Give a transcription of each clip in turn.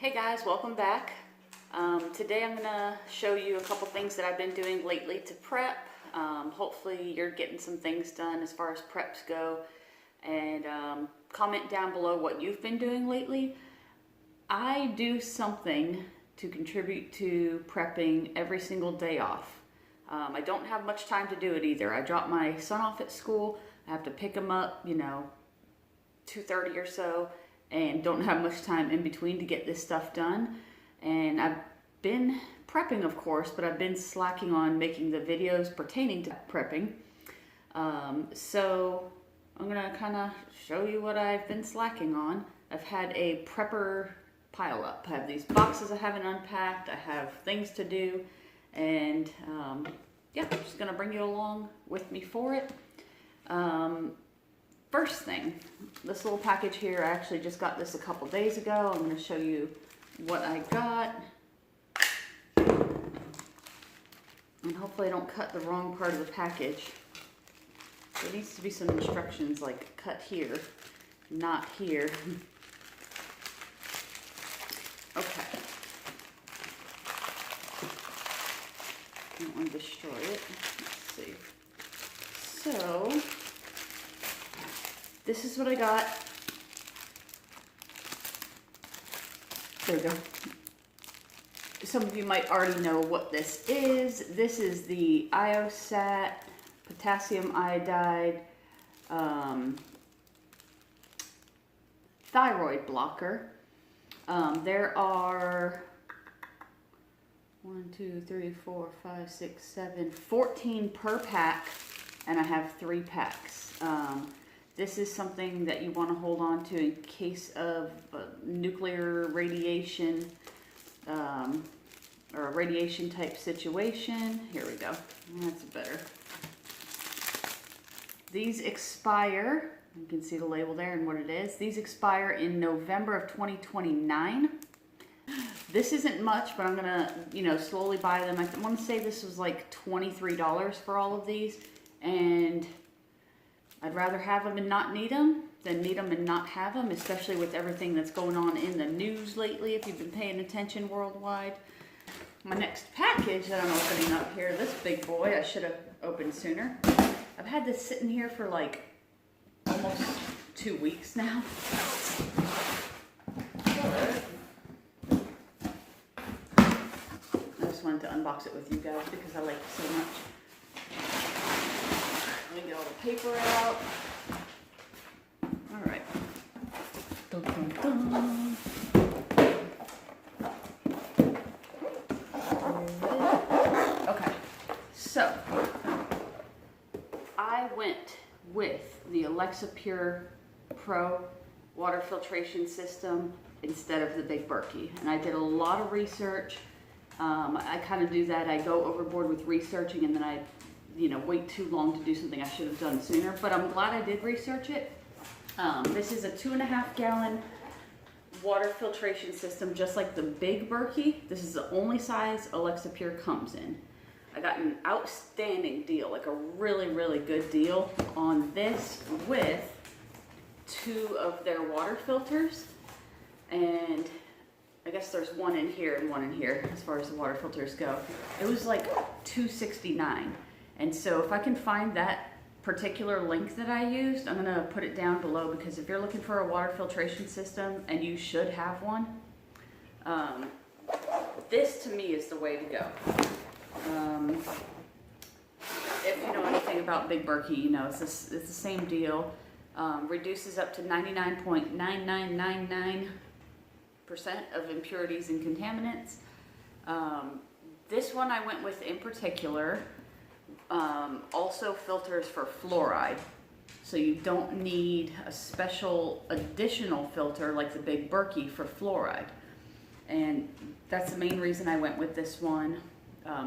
Hey guys, welcome back. Today I'm going to show you a couple things that I've been doing lately to prep. Hopefully you're getting some things done as far as preps go, and comment down below what you've been doing lately. I do something to contribute to prepping every single day off. I don't have much time to do it either. I drop my son off at school. I have to pick him up, 2:30 or so, and don't have much time in between to get this stuff done. And I've been prepping, of course, but I've been slacking on making the videos pertaining to prepping. So I'm gonna kind of show you what I've been slacking on. I've had a prepper pile up. I have these boxes I haven't unpacked. I have things to do, and yeah, I'm just gonna bring you along with me for it. First thing, this little package here, I actually just got this a couple days ago. I'm going to show you what I got. And hopefully I don't cut the wrong part of the package. There needs to be some instructions like cut here, not here. Okay. I don't want to destroy it. Let's see. So this is what I got. There we go. Some of you might already know what this is. This is the IOSAT Potassium Iodide Thyroid Blocker. There are 14 per pack, and I have 3 packs. This is something that you want to hold on to in case of nuclear radiation or a radiation type situation. Here we go. That's better. These expire. You can see the label there and what it is. These expire in November of 2029. This isn't much, but I'm gonna, slowly buy them. I want to say this was like $23 for all of these, and I'd rather have them and not need them than need them and not have them, especially with everything that's going on in the news lately, if you've been paying attention worldwide. My next package that I'm opening up here, this big boy, I should have opened sooner. I've had this sitting here for like almost 2 weeks now. I just wanted to unbox it with you guys because I like it so much. Let me get all the paper out. All right. Dun, dun, dun. Okay, so I went with the Alexa Pure Pro water filtration system instead of the Big Berkey, and I did a lot of research. I kind of do that. I go overboard with researching, and then I wait too long to do something I should have done sooner, but I'm glad I did research it. This is a 2.5 gallon water filtration system, just like the Big Berkey. This is the only size Alexa Pure comes in. I got an outstanding deal, like a really, really good deal on this with 2 of their water filters, and I guess there's one in here and one in here as far as the water filters go. It was like $269. And so if I can find that particular link that I used, I'm gonna put it down below, because if you're looking for a water filtration system, and you should have one, this to me is the way to go. If you know anything about Big Berkey, it's the same deal. Reduces up to 99.9999% of impurities and contaminants. This one I went with in particular. Also filters for fluoride, so you don't need a special additional filter like the Big Berkey for fluoride, and that's the main reason I went with this one.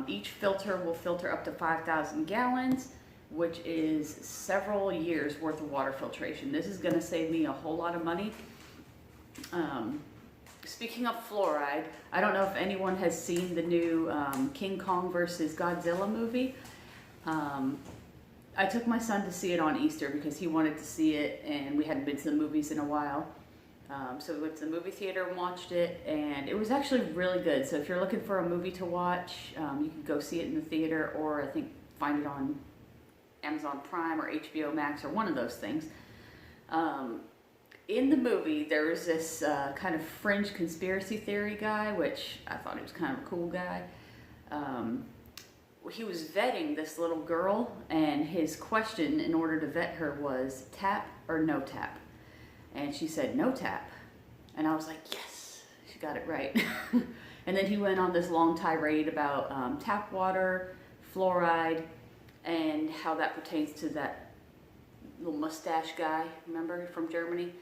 Each filter will filter up to 5,000 gallons, which is several years worth of water filtration. This is going to save me a whole lot of money. Speaking of fluoride, I don't know if anyone has seen the new King Kong versus Godzilla movie. I took my son to see it on Easter because he wanted to see it, and we hadn't been to the movies in a while. So we went to the movie theater and watched it, and it was actually really good. So if you're looking for a movie to watch, you can go see it in the theater, or I think find it on Amazon Prime or HBO Max or one of those things. In the movie, there was this kind of fringe conspiracy theory guy, which I thought he was kind of a cool guy. He was vetting this little girl, and his question in order to vet her was tap or no tap. And she said no tap. And I was like, yes, she got it right. And then he went on this long tirade about tap water, fluoride, and how that pertains to that little mustache guy, remember, from Germany?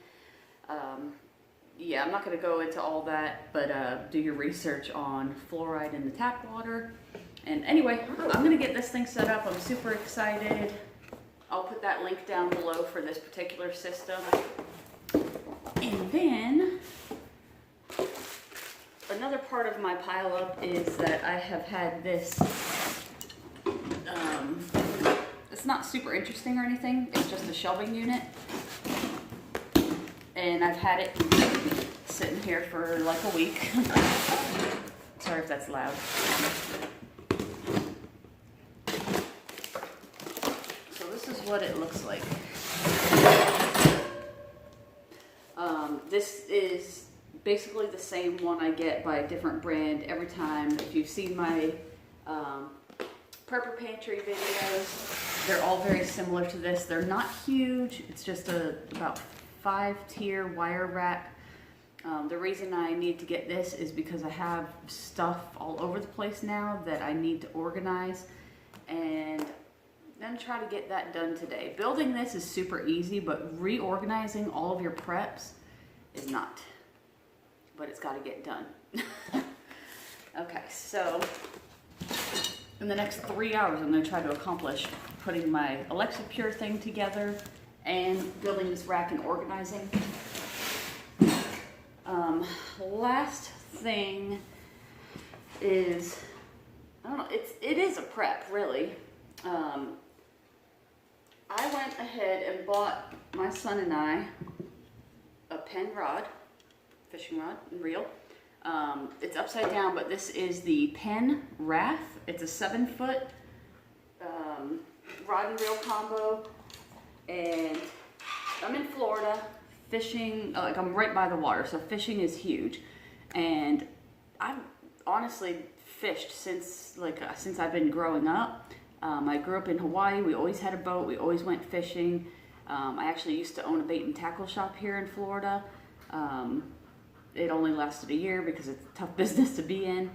Yeah, I'm not going to go into all that, but do your research on fluoride in the tap water. And anyway, I'm going to get this thing set up. I'm super excited. I'll put that link down below for this particular system. And then, another part of my pile up is that I have had this, it's not super interesting or anything, it's just a shelving unit. And I've had it sitting here for like a week. Sorry if that's loud. So this is what it looks like. This is basically the same one I get by a different brand every time. If you've seen my Prepper Pantry videos, they're all very similar to this. They're not huge. It's just about 5-tier wire rack. The reason I need to get this is because I have stuff all over the place now that I need to organize, and I'm gonna try to get that done today. Building this is super easy, but reorganizing all of your preps is not. But it's got to get done. Okay, so in the next 3 hours, I'm going to try to accomplish putting my Alexa Pure thing together and building this rack and organizing. Last thing is, I don't know, it is a prep, really. I went ahead and bought my son and I a Penn rod, fishing rod and reel. It's upside down, but this is the Penn Wrath. It's a 7-foot rod and reel combo, and I'm in Florida fishing. Like, I'm right by the water, so fishing is huge. And I've honestly fished since I've been growing up. I grew up in Hawaii. We always had a boat. We always went fishing. I actually used to own a bait and tackle shop here in Florida. It only lasted a year because it's a tough business to be in.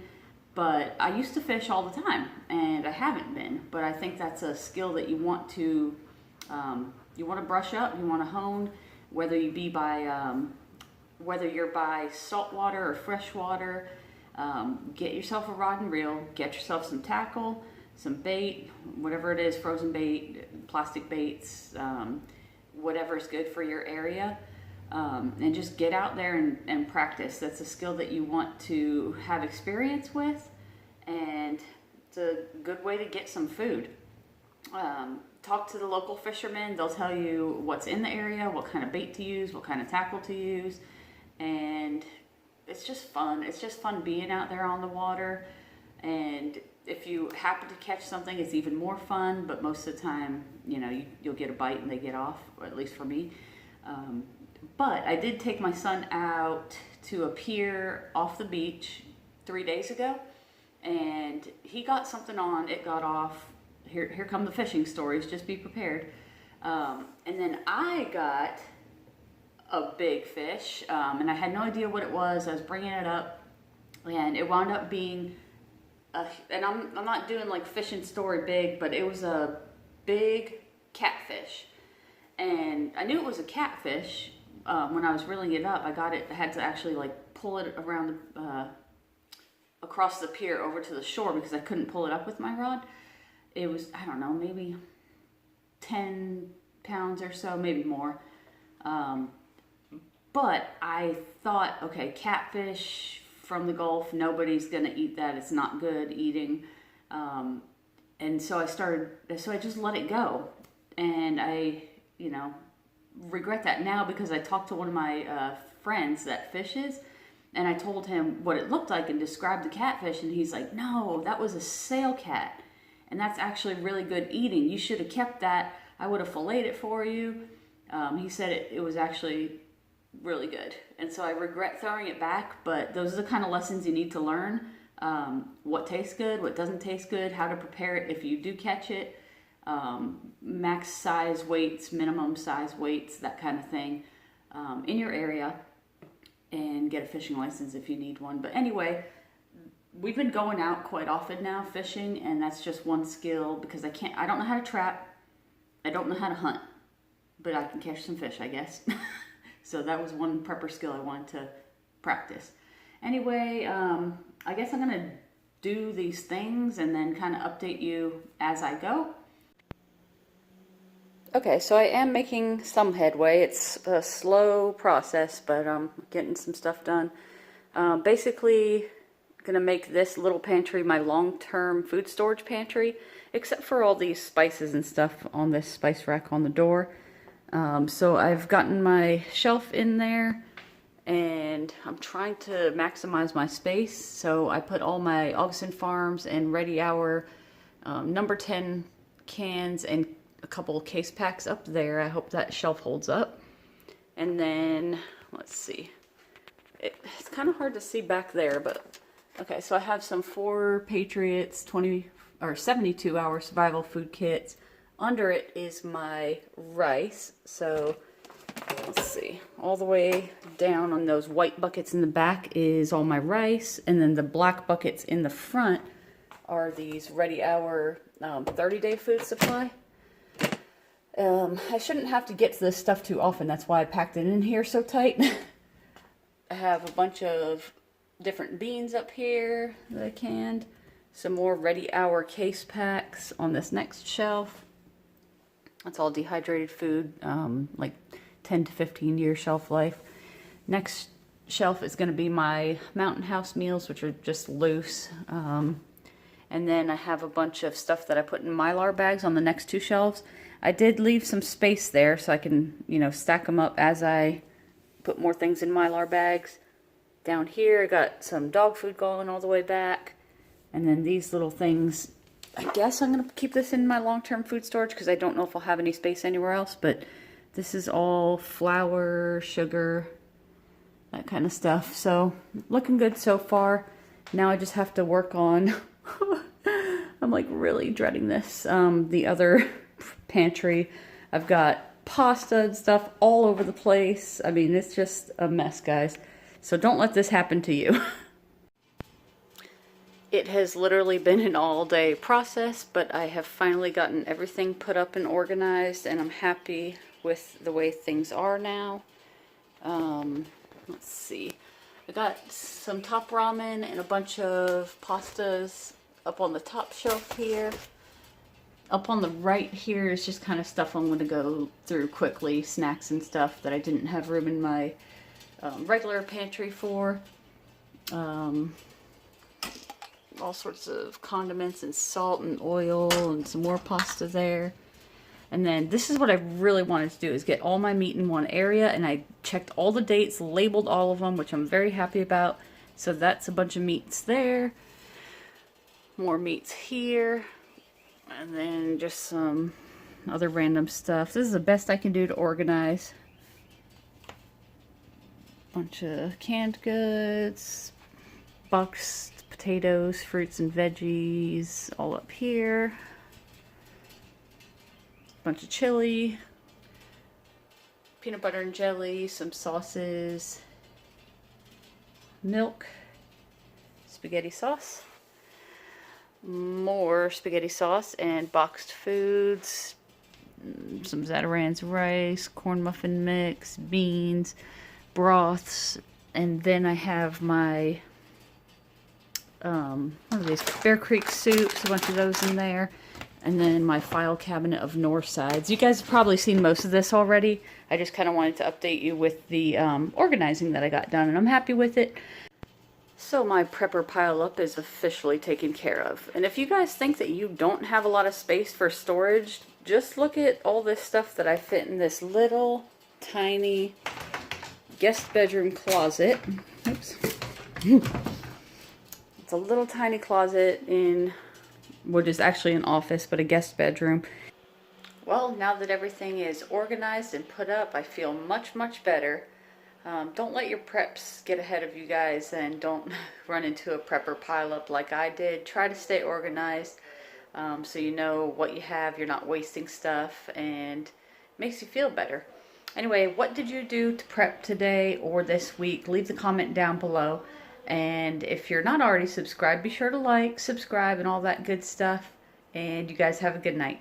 But I used to fish all the time, and I haven't been. But I think that's a skill that you want to brush up, you want to hone, whether you're by saltwater or freshwater. Get yourself a rod and reel, get yourself some tackle, some bait, whatever it is, frozen bait, plastic baits, whatever is good for your area. And just get out there and practice. That's a skill that you want to have experience with, and it's a good way to get some food. Talk to the local fishermen. They'll tell you what's in the area, what kind of bait to use, what kind of tackle to use, and it's just fun. It's just fun being out there on the water, and if you happen to catch something, it's even more fun, but most of the time, you'll get a bite and they get off, or at least for me. But I did take my son out to a pier off the beach 3 days ago, and he got something on, it got off. Here come the fishing stories, just be prepared. And then I got a big fish, and I had no idea what it was. I was bringing it up, and it wound up being, and I'm not doing like fishing story big, but it was a big catfish. And I knew it was a catfish when I was reeling it up. I had to actually like pull it around across the pier over to the shore because I couldn't pull it up with my rod. It was, I don't know, maybe 10 pounds or so, maybe more. But I thought, okay, catfish from the Gulf, nobody's gonna eat that. It's not good eating. And so I just let it go. And I, regret that now because I talked to one of my friends that fishes, and I told him what it looked like and described the catfish, and he's like, no, that was a sail cat, and that's actually really good eating. You should have kept that. I would have filleted it for you. He said it was actually really good, and so I regret throwing it back, but those are the kind of lessons you need to learn. What tastes good, what doesn't taste good, how to prepare it if you do catch it, max size weights, minimum size weights, that kind of thing, in your area, and get a fishing license if you need one. But anyway, we've been going out quite often now fishing, and that's just one skill, because I don't know how to trap, I don't know how to hunt, but I can catch some fish, I guess. So that was one prepper skill I wanted to practice. Anyway, I guess I'm gonna do these things and then kind of update you as I go. Okay, so I am making some headway. It's a slow process, but I'm getting some stuff done. Basically, gonna make this little pantry my long-term food storage pantry, except for all these spices and stuff on this spice rack on the door. So I've gotten my shelf in there, and I'm trying to maximize my space. So I put all my Augustin Farms and Ready Hour number 10 cans and a couple of case packs up there. I hope that shelf holds up. And then, let's see. It's kind of hard to see back there, but okay, so I have some 4 Patriots 72-hour survival food kits. Under it is my rice. So let's see, all the way down on those white buckets in the back is all my rice, and then the black buckets in the front are these Ready Hour 30-day food supply. I shouldn't have to get to this stuff too often, that's why I packed it in here so tight. I have a bunch of different beans up here that I canned, some more Ready Hour case packs on this next shelf. That's all dehydrated food, like 10 to 15 year shelf life. Next shelf is going to be my Mountain House meals, which are just loose. And then I have a bunch of stuff that I put in Mylar bags on the next 2 shelves. I did leave some space there so I can, stack them up as I put more things in Mylar bags. Down here I got some dog food going all the way back. And then these little things, I guess I'm going to keep this in my long-term food storage because I don't know if I'll have any space anywhere else, but this is all flour, sugar, that kind of stuff. So, looking good so far. Now I just have to work on, I'm like really dreading this, the other pantry. I've got pasta and stuff all over the place. I mean, it's just a mess, guys. So don't let this happen to you. It has literally been an all-day process, but I have finally gotten everything put up and organized, and I'm happy with the way things are now. Let's see. I got some top ramen and a bunch of pastas up on the top shelf here. Up on the right here is just kind of stuff I'm going to go through quickly, snacks and stuff that I didn't have room in my regular pantry for. All sorts of condiments and salt and oil and some more pasta there. And then this is what I really wanted to do, is get all my meat in one area, and I checked all the dates, labeled all of them, which I'm very happy about. So that's a bunch of meats there. More meats here. And then just some other random stuff. This is the best I can do to organize. Bunch of canned goods, boxed potatoes, fruits and veggies, all up here. Bunch of chili, peanut butter and jelly, some sauces, milk, spaghetti sauce, more spaghetti sauce, and boxed foods, some Zatarain's rice, corn muffin mix, beans, broths, and then I have my what are these, Bear Creek soups, a bunch of those in there, and then my file cabinet of Northsides. You guys have probably seen most of this already. I just kind of wanted to update you with the organizing that I got done, and I'm happy with it. So my prepper pile up is officially taken care of. And if you guys think that you don't have a lot of space for storage, just look at all this stuff that I fit in this little tiny guest bedroom closet. Oops. It's a little tiny closet in what is actually an office, but a guest bedroom. Well, now that everything is organized and put up, I feel much, much better. Don't let your preps get ahead of you guys, and don't run into a prepper pileup like I did. Try to stay organized so you know what you have, you're not wasting stuff, and it makes you feel better. Anyway, what did you do to prep today or this week? Leave the comment down below. And if you're not already subscribed, be sure to like, subscribe, and all that good stuff. And you guys have a good night.